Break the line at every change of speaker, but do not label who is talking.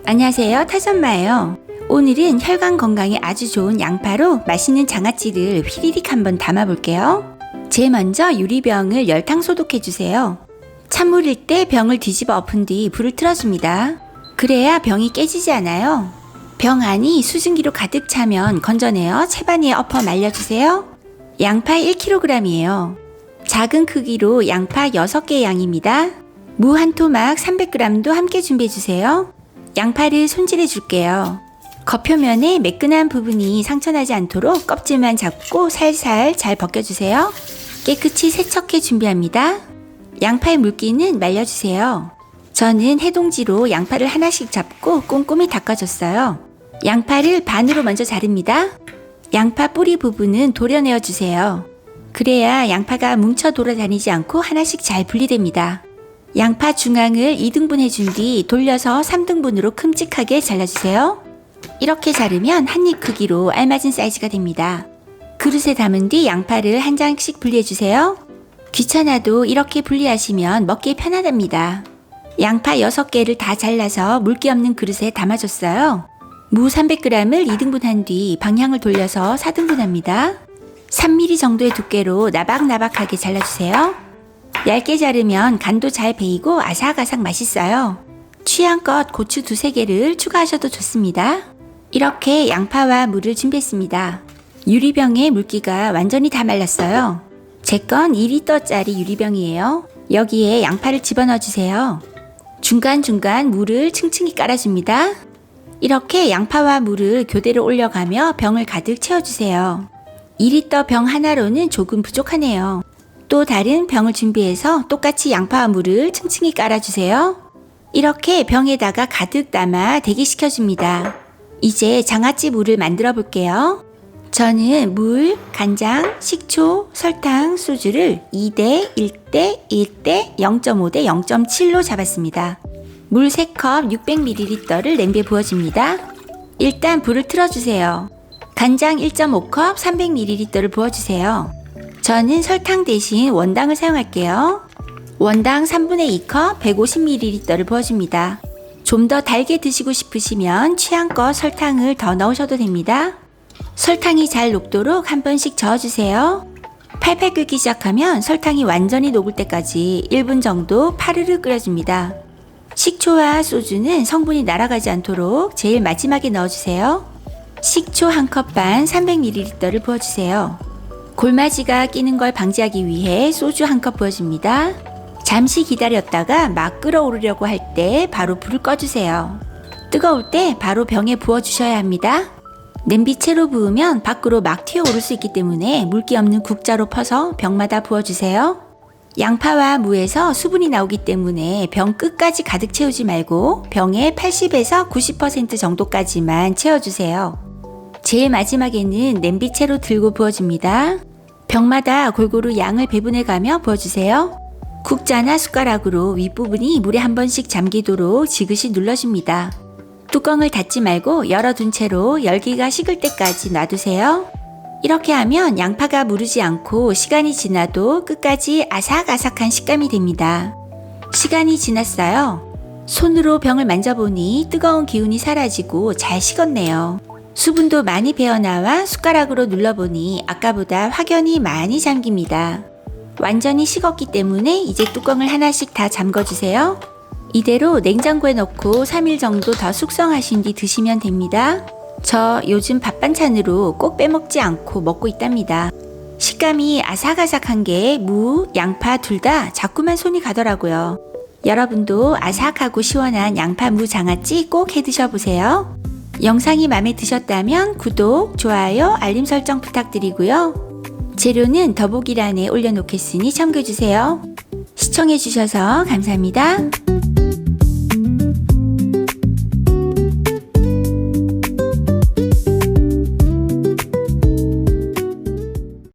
안녕하세요, 타선마예요. 오늘은 혈관 건강에 아주 좋은 양파로 맛있는 장아찌를 휘리릭 한번 담아볼게요. 제일 먼저 유리병을 열탕 소독해주세요. 찬물일 때 병을 뒤집어 엎은 뒤 불을 틀어줍니다. 그래야 병이 깨지지 않아요. 병 안이 수증기로 가득 차면 건져내어 채반 위에 엎어 말려주세요. 양파 1kg이에요. 작은 크기로 양파 6개 양입니다. 무 한 토막 300g도 함께 준비해주세요. 양파를 손질해 줄게요. 겉표면에 매끈한 부분이 상처나지 않도록 껍질만 잡고 살살 잘 벗겨주세요. 깨끗이 세척해 준비합니다. 양파의 물기는 말려주세요. 저는 해동지로 양파를 하나씩 잡고 꼼꼼히 닦아줬어요. 양파를 반으로 먼저 자릅니다. 양파 뿌리 부분은 도려내어 주세요. 그래야 양파가 뭉쳐 돌아다니지 않고 하나씩 잘 분리됩니다. 양파 중앙을 2등분 해준 뒤 돌려서 3등분으로 큼직하게 잘라주세요. 이렇게 자르면 한입 크기로 알맞은 사이즈가 됩니다. 그릇에 담은 뒤 양파를 한 장씩 분리해주세요. 귀찮아도 이렇게 분리하시면 먹기 편하답니다. 양파 6개를 다 잘라서 물기 없는 그릇에 담아줬어요. 무 300g을 2등분한 뒤 방향을 돌려서 4등분합니다. 3mm 정도의 두께로 나박나박하게 잘라주세요. 얇게 자르면 간도 잘 배이고 아삭아삭 맛있어요. 취향껏 고추 2-3개를 추가하셔도 좋습니다. 이렇게 양파와 무를 준비했습니다. 유리병에 물기가 완전히 다 말랐어요. 제 건 2리터짜리 유리병이에요. 여기에 양파를 집어넣어 주세요. 중간중간 물을 층층이 깔아줍니다. 이렇게 양파와 물을 교대로 올려가며 병을 가득 채워주세요. 2리터 병 하나로는 조금 부족하네요. 또 다른 병을 준비해서 똑같이 양파와 물을 층층이 깔아주세요. 이렇게 병에다가 가득 담아 대기시켜줍니다. 이제 장아찌 물을 만들어 볼게요. 저는 물, 간장, 식초, 설탕, 소주를 2대 1대 1대 0.5대 0.7로 잡았습니다. 물 3컵 600ml를 냄비에 부어줍니다. 일단 불을 틀어주세요. 간장 1.5컵 300ml를 부어주세요. 저는 설탕 대신 원당을 사용할게요. 원당 3분의 2컵 150ml를 부어줍니다. 좀 더 달게 드시고 싶으시면 취향껏 설탕을 더 넣으셔도 됩니다. 설탕이 잘 녹도록 한 번씩 저어주세요. 팔팔 끓기 시작하면 설탕이 완전히 녹을 때까지 1분 정도 파르르 끓여줍니다. 식초와 소주는 성분이 날아가지 않도록 제일 마지막에 넣어주세요. 식초 1컵 반 300ml를 부어주세요. 골마지가 끼는 걸 방지하기 위해 소주 1컵 부어줍니다. 잠시 기다렸다가 막 끓어오르려고 할 때 바로 불을 꺼주세요. 뜨거울 때 바로 병에 부어주셔야 합니다. 냄비채로 부으면 밖으로 막 튀어오를 수 있기 때문에 물기 없는 국자로 퍼서 병마다 부어주세요. 양파와 무에서 수분이 나오기 때문에 병 끝까지 가득 채우지 말고 병의 80에서 90% 정도까지만 채워주세요. 제일 마지막에는 냄비채로 들고 부어줍니다. 병마다 골고루 양을 배분해가며 부어주세요. 국자나 숟가락으로 윗부분이 물에 한 번씩 잠기도록 지그시 눌러줍니다. 뚜껑을 닫지 말고 열어둔 채로 열기가 식을 때까지 놔두세요. 이렇게 하면 양파가 무르지 않고 시간이 지나도 끝까지 아삭아삭한 식감이 됩니다. 시간이 지났어요. 손으로 병을 만져보니 뜨거운 기운이 사라지고 잘 식었네요. 수분도 많이 배어나와 숟가락으로 눌러보니 아까보다 확연히 많이 잠깁니다. 완전히 식었기 때문에 이제 뚜껑을 하나씩 다 잠궈주세요. 이대로 냉장고에 넣고 3일 정도 더 숙성하신 뒤 드시면 됩니다. 저 요즘 밥 반찬으로 꼭 빼먹지 않고 먹고 있답니다. 식감이 아삭아삭한 게 무, 양파 둘 다 자꾸만 손이 가더라고요. 여러분도 아삭하고 시원한 양파 무 장아찌 꼭 해 드셔보세요. 영상이 마음에 드셨다면 구독, 좋아요, 알림 설정 부탁드리고요. 재료는 더보기란에 올려놓겠으니 참고해주세요. 시청해주셔서 감사합니다.